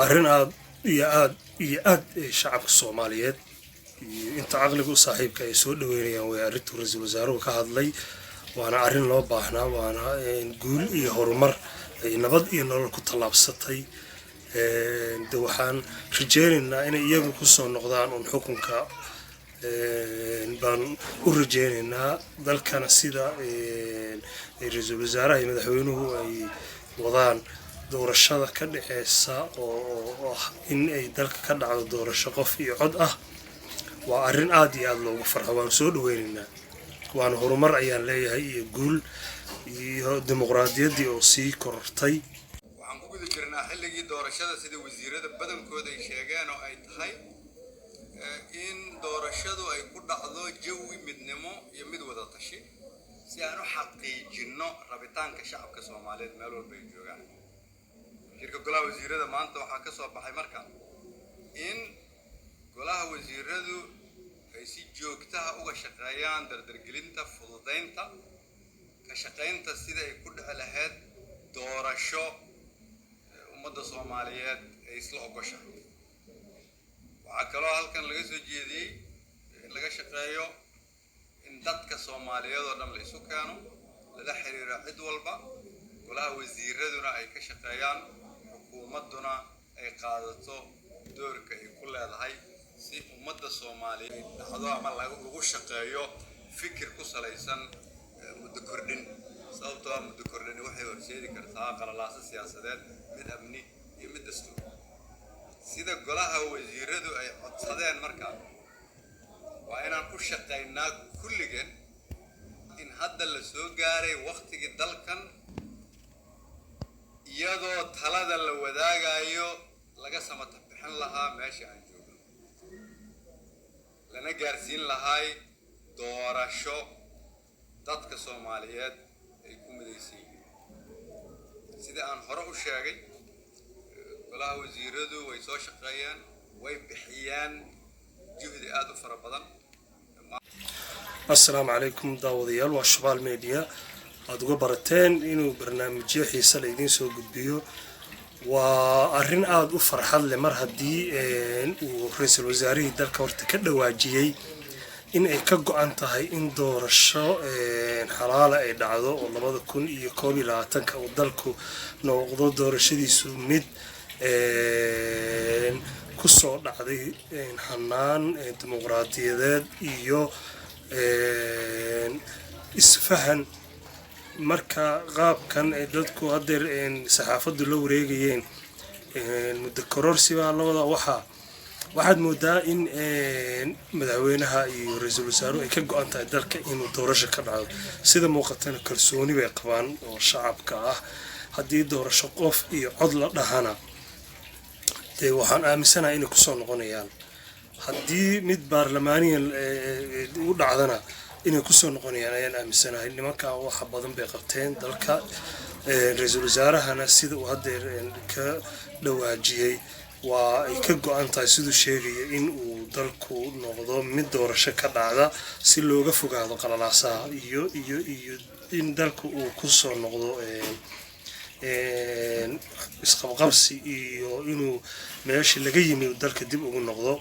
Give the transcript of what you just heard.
arrin aad shacabka Soomaaliyeed inta aqliga u saaxiibka ay soo dhaweynayaan way arrintu ra'iisul wasaaruhu ka hadlay waana arrin loo baahnaa waana guul iyo horumar ay nabad iyo nolol ku tallaabsatay waxaan rajeynaynaa inay iyagu ku soo noqdaan xukunka baan u rajeynaynaa dalkana sida ra'iisul wasaaraha iyo madaxweynuhu ay wadaan doorashada ka dhexeysa oo in ay dalka ka dhacdo doorasho qof iyo cod ah waa arrin aad iyo aad loogu farxo waan soo dhaweynaynaa waana horumar ayaan leeyahay iyo guul iyo dimuqraadiyaddii oo sii korortay waxaan ku guda jirnaa xilligii doorashada sida wasiirada badankooda ay sheegeen oo ay tahay in doorashadu ay ku dhacdo jawi midnimo iyo mid wada tashi si aan u xaqiijino rabitaanka shacabka Soomaaliyeed meel walba ay joogaan shirka golaha wasiirada maanta waxaa ka soo baxay marka in golaha wasiiradu ay si joogto ah uga shaqeeyaan dardargelinta fududeynta ka shaqeynta sida ay ku dhici lahayd doorasho ummadda Soomaaliyeed ay isla ogoshahay waxaa kaloo halkan laga soo jeediyey in laga shaqeeyo in dadka Soomaaliyeed oo dhan la isu keeno lala xiriiro cid walba golaha wasiiraduna ay ka shaqeeyaan xukuumaduna ay qaadato doorka ay ku leedahay si ummadda Soomaaliyeed dhacdo ama lagu shaqeeyo fikir ku salaysan muddo kordhin sababtoo ah muddo kordhin waxay horseedi kartaa qalalaasa siyaasadeed mid amni iyo mid dastuur sida golaha wasiiradu ay codsadeen marka waa inaan u shaqeynaa kulligeen in hadda la soo gaaray waqtigii dalkan iyadoo talada la wadaagayo laga samata bixin lahaa meesha aan joogno lana gaarsiin lahay doorasho dadka Soomaaliyeed ay ku midaysan yihiin sida aan hore u sheegay golaha wasiiradu way soo shaqeeyaan way bixiyaan juhdi aad u fara badan assalaamu calaykum daawadayaal waa Shabeelle Media aad uga barateen inuu barnaamijyo xiiso leh idin soo gudbiyo waa arrin aad u farxad leh mar haddii uu ra'iisul wasaarihii dalka horta ka dhawaajiyey in ay ka go'an tahay in doorasho xalaal ay dhacdo oo 2021 uu dalku noqdo doorashadiisu mid ku soo dhacday hanaan dimuqraadiyadeed iyo isfahan marka qaabkan ay dadku hadeer saxaafadu la wareegayeen muddo kororsi baa labada waxaad moodaa in madaxweynaha iyo ra'iisul wasaaruhu ay ka go'an tahay dalka inuu doorasho ka dhaco sida muuqatana kalsooni bay qabaan oo shacabka ah haddii doorasho qof iyo cod la dhahana waxaan aaminsanahay inay ku soo noqonayaan haddii mid baarlamaaniyan u dhacdana inay ku soo noqonayaan ayaan aaminsanahay nimanka waxa badan bay qabteen dalka ra'iisul wasaarahana sida uu hadeer ka dhawaajiyey waa ay ka go'an tahay siduu sheegaya in uu dalku noqdo mid doorasho ka dhacda si looga fogaado qalalaasaha iyo in dalku uu ku soo noqdo isqabqabsi iyo inuu meeshii laga yimi dalka dib ugu noqdo